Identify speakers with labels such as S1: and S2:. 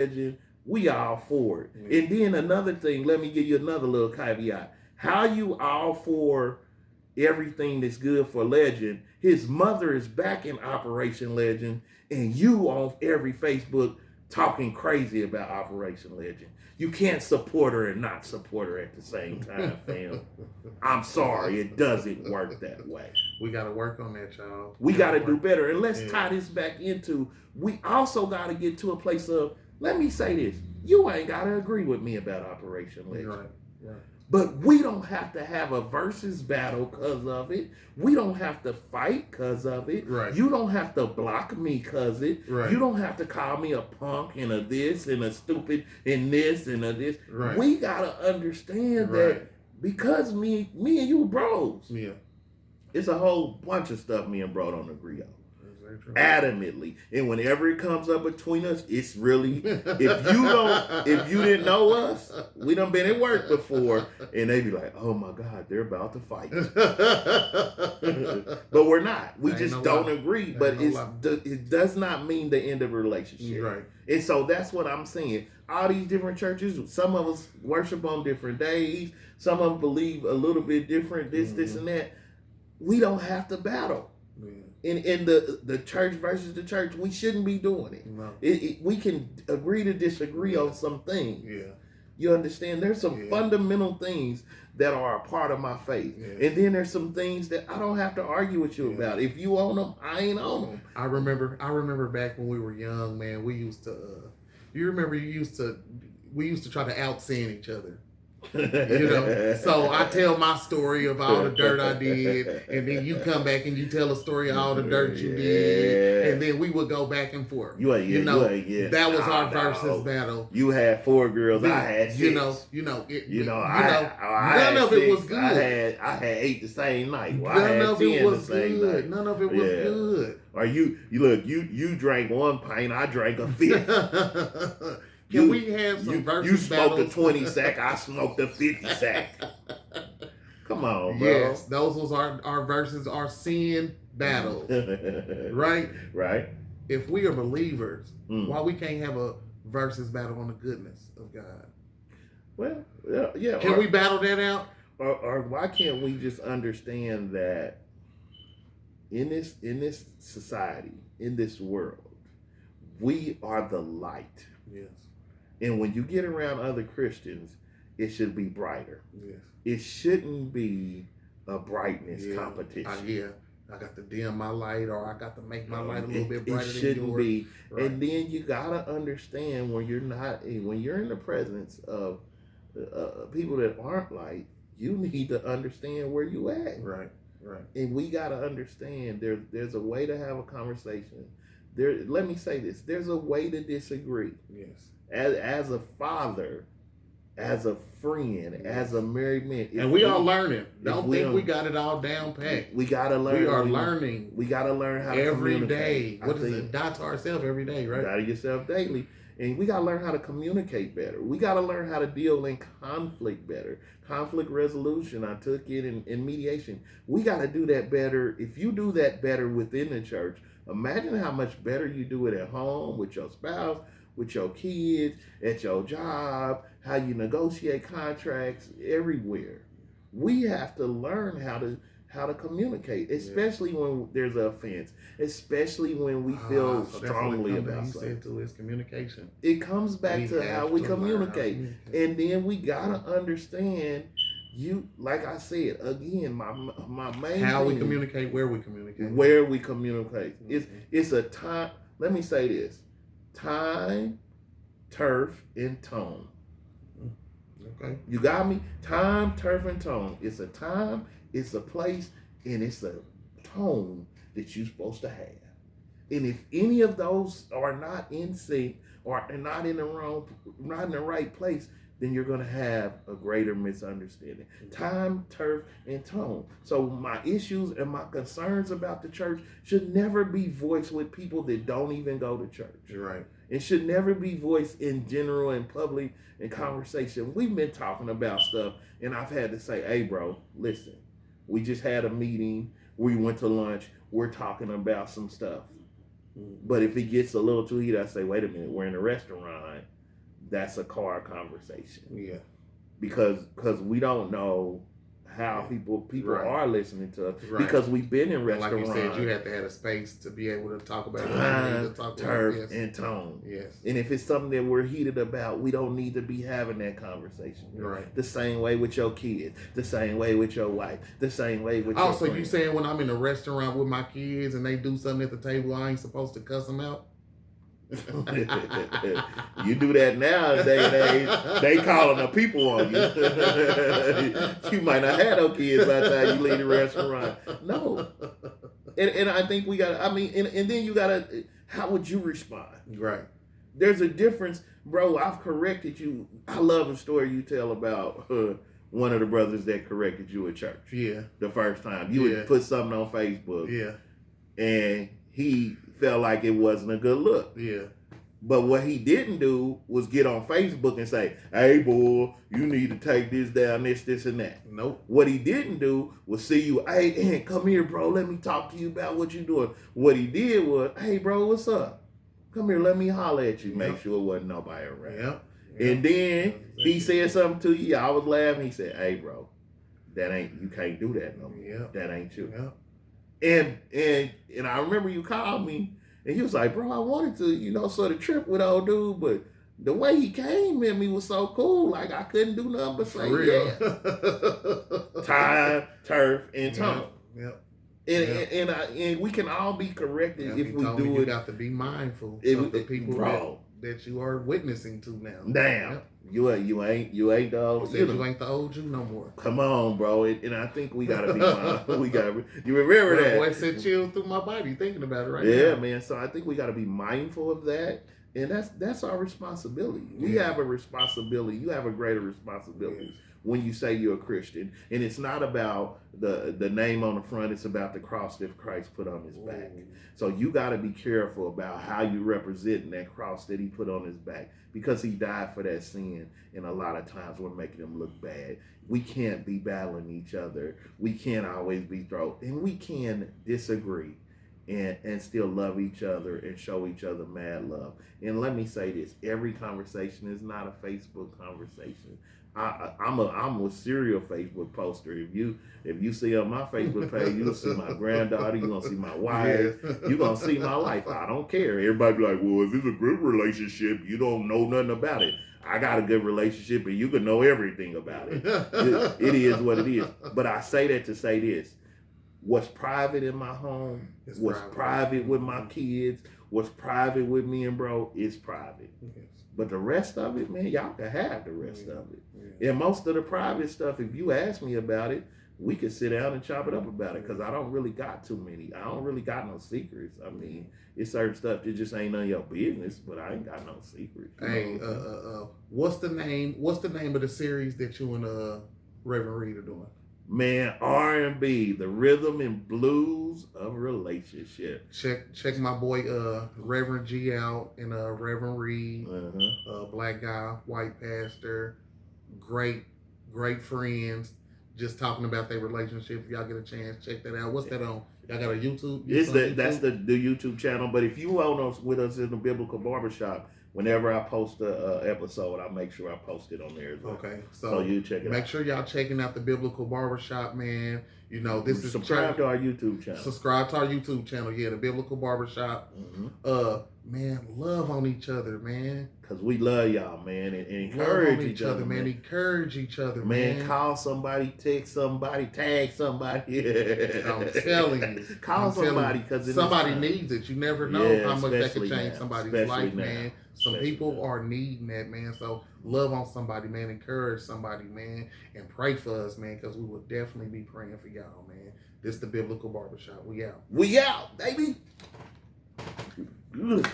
S1: legend, we all for it. And then another thing, let me give you another little caveat. How you all for everything that's good for Legend? His mother is back in Operation Legend, and you on every Facebook talking crazy about Operation Legend. You can't support her and not support her at the same time, fam. I'm sorry, it doesn't work that way.
S2: We got to work on that, y'all.
S1: We got to do better. And let's tie this back into, we also got to get to a place of, let me say this, you ain't got to agree with me about Operation Legend.
S2: Right.
S1: But we don't have to have a versus battle because of it. We don't have to fight because of it.
S2: Right.
S1: You don't have to block me because of it.
S2: Right.
S1: You don't have to call me a punk and a this and a stupid and this and a this.
S2: Right.
S1: We got to understand that because me and you bros.
S2: Yeah.
S1: It's a whole bunch of stuff me and bro don't agree on. Adamantly. And whenever it comes up between us, it's really, if you didn't know us, we done been at work before, and they be like, oh my God, they're about to fight. But we're not. We just don't agree. But it does not mean the end of a relationship.
S2: Right.
S1: And so that's what I'm saying. All these different churches, some of us worship on different days. Some of them believe a little bit different, this, and that. We don't have to battle. In the church versus the church, we shouldn't be doing it.
S2: No.
S1: We can agree to disagree on some things.
S2: Yeah.
S1: You understand? There's some fundamental things that are a part of my faith. Yeah. And then there's some things that I don't have to argue with you about. If you own them, I ain't on them.
S2: I remember back when we were young, man, we used to, we used to try to out-sin each other. So I tell my story of all the dirt I did, and then you come back and you tell a story of all the dirt you did, and then we would go back and forth. That was our versus battle.
S1: You had 4 girls, I had 6.
S2: None of it was good.
S1: I had 8 the same night.
S2: None of it was good. None of it was good.
S1: Or you drank 1 pint, I drank a 5th.
S2: Can we have some versus
S1: You smoked
S2: battles?
S1: a 20 sack, I smoked a 50 sack. Come on, bro.
S2: Yes, those was our versus, our sin battles. Right?
S1: Right.
S2: If we are believers, why we can't have a versus battle on the goodness of God?
S1: Well, yeah.
S2: Can we battle that out?
S1: Or why can't we just understand that in this society, in this world, we are the light.
S2: Yes.
S1: And when you get around other Christians, it should be brighter.
S2: Yes.
S1: It shouldn't be a brightness competition.
S2: I got to dim my light, or I got to make my light a little bit brighter than yours.
S1: It shouldn't be. Right. And then you gotta understand when you're in the presence of people that aren't light, you need to understand where you at.
S2: Right.
S1: And we gotta understand there's a way to have a conversation. Let me say this. There's a way to disagree.
S2: Yes.
S1: As a father, as a friend, as a married man.
S2: And we are learning. Don't think we got it all down packed.
S1: We got to learn.
S2: We are learning.
S1: We got to learn how to
S2: every day. What is it? Die to ourselves every day, right?
S1: Die to yourself daily. And we got to learn how to communicate better. We got to learn how to deal in conflict better. Conflict resolution, I took it in mediation. We got to do that better. If you do that better within the church, imagine how much better you do it at home with your spouse, with your kids, at your job, how you negotiate contracts everywhere. We have to learn how to communicate, especially when there's an offense, especially when we feel strongly about something.
S2: Said to is communication.
S1: It comes back to how we communicate. And then we gotta understand, like I said again, my main
S2: how
S1: thing,
S2: we communicate, where we communicate.
S1: Where we communicate. It's a time. Let me say this: time, turf, and tone.
S2: Okay.
S1: You got me? Time, turf, and tone. It's a time, it's a place, and it's a tone that you're supposed to have. And if any of those are not in sync or not in the right place, then you're going to have a greater misunderstanding. Time, turf, and tone. So my issues and my concerns about the church should never be voiced with people that don't even go to church.
S2: Right.
S1: It should never be voiced in general, in public, in conversation. We've been talking about stuff, and I've had to say, hey, bro, listen, we just had a meeting. We went to lunch. We're talking about some stuff. But if it gets a little too heated, I say, wait a minute, we're in a restaurant. That's a car conversation.
S2: Yeah.
S1: Because we don't know how people
S2: Right.
S1: are listening to us.
S2: Right.
S1: Because we've been in
S2: And like
S1: restaurants.
S2: you said, you have to have a space to be able to talk about
S1: Time,
S2: it.
S1: turf,
S2: Yes.
S1: and tone.
S2: Yes.
S1: And if it's something that we're heated about, we don't need to be having that conversation.
S2: Right.
S1: The same way with your kids, the same way with your wife, the same way with your
S2: Also, you
S1: friends.
S2: saying when I'm in a restaurant with my kids and they do something at the table, I ain't supposed to cuss them out?
S1: You do that now, they calling the people on you. You might not have no kids by the time you leave the restaurant. No. And I think we got, I mean, and then you got to, how would you respond?
S2: Right.
S1: There's a difference. Bro, I've corrected you. I love the story you tell about one of the brothers that corrected you at church.
S2: Yeah.
S1: The first time. You would put something on Facebook.
S2: Yeah.
S1: And he felt like it wasn't a good look.
S2: Yeah.
S1: But what he didn't do was get on Facebook and say, hey, boy, you need to take this down, this, and that.
S2: Nope.
S1: What he didn't do was see you, hey, come here, bro. Let me talk to you about what you're doing. What he did was, hey, bro, what's up? Come here, let me holler at you. Make sure it wasn't nobody around.
S2: Yep.
S1: And then he said something to you. I was laughing. He said, hey, bro, you can't do that no more.
S2: Yep.
S1: That ain't you.
S2: Yep.
S1: And I remember you called me and he was like, bro, I wanted to, sort of trip with old dude, but the way he came at me was so cool. Like I couldn't do nothing but say, yeah. Time, turf, and tongue.
S2: Yep.
S1: And we can all be corrected if we do
S2: You
S1: it.
S2: got to be mindful of the people that you are witnessing to now.
S1: Damn.
S2: Yep.
S1: You ain't the old.
S2: You ain't the old you no more.
S1: Come on, bro. And I think we gotta be mindful. You remember that?
S2: Boy, said chill through my body thinking about it right now.
S1: Yeah, man. So I think we gotta be mindful of that. And that's our responsibility. We have a responsibility. You have a greater responsibility when you say you're a Christian. And it's not about the name on the front, it's about the cross that Christ put on his back. So you got to be careful about how you represent that cross that he put on his back, because he died for that sin. And a lot of times we're making him look bad. We can't be battling each other. We can't always be and we can disagree and still love each other and show each other mad love. And let me say this, every conversation is not a Facebook conversation. I'm a serial Facebook poster. If you see on my Facebook page, you'll see my granddaughter, you're gonna see my wife, you're gonna see my life. I don't care. Everybody be like, well, if it's a good relationship, you don't know nothing about it. I got a good relationship and you can know everything about it. It is what it is. But I say that to say this. What's private in my home, what's private with my kids, what's private with me and bro is private. Yes. But the rest of it, man, y'all can have the rest of it. Yeah. And most of the private stuff, if you ask me about it, we could sit down and chop it up about it, because I don't really got too many. I don't really got no secrets. I mean, it's certain stuff that just ain't none of your business, but I ain't got no secrets.
S2: Hey, what's the name of the series that you and Reverend Reed are doing?
S1: Man, R&B, the rhythm and blues of relationship.
S2: Check my boy Reverend G out, and Reverend Reed, black guy, white pastor, great friends, just talking about their relationship. If y'all get a chance, check that out. What's that on? Y'all got a YouTube?
S1: That's the YouTube channel. But if you want us with us in the Biblical Barbershop, whenever I post a episode, I'll make sure I post it on there as well.
S2: Okay, so
S1: you check it out.
S2: Make sure y'all checking out the Biblical Barbershop, man. This is
S1: subscribe to our YouTube channel.
S2: Subscribe to our YouTube channel, the Biblical Barbershop. Man, love on each other, man.
S1: Cause we love y'all, man, and encourage each other, man.
S2: Encourage each other,
S1: man. Call somebody, text somebody, tag somebody.
S2: I'm telling you,
S1: call somebody, because
S2: somebody needs it. You never know how much that could change somebody's life,
S1: now.
S2: Man. Some people are needing that, man. So love on somebody, man. Encourage somebody, man, and pray for us, man, because we will definitely be praying for y'all, man. This is the Biblical Barbershop. We out.
S1: We out, baby. Good.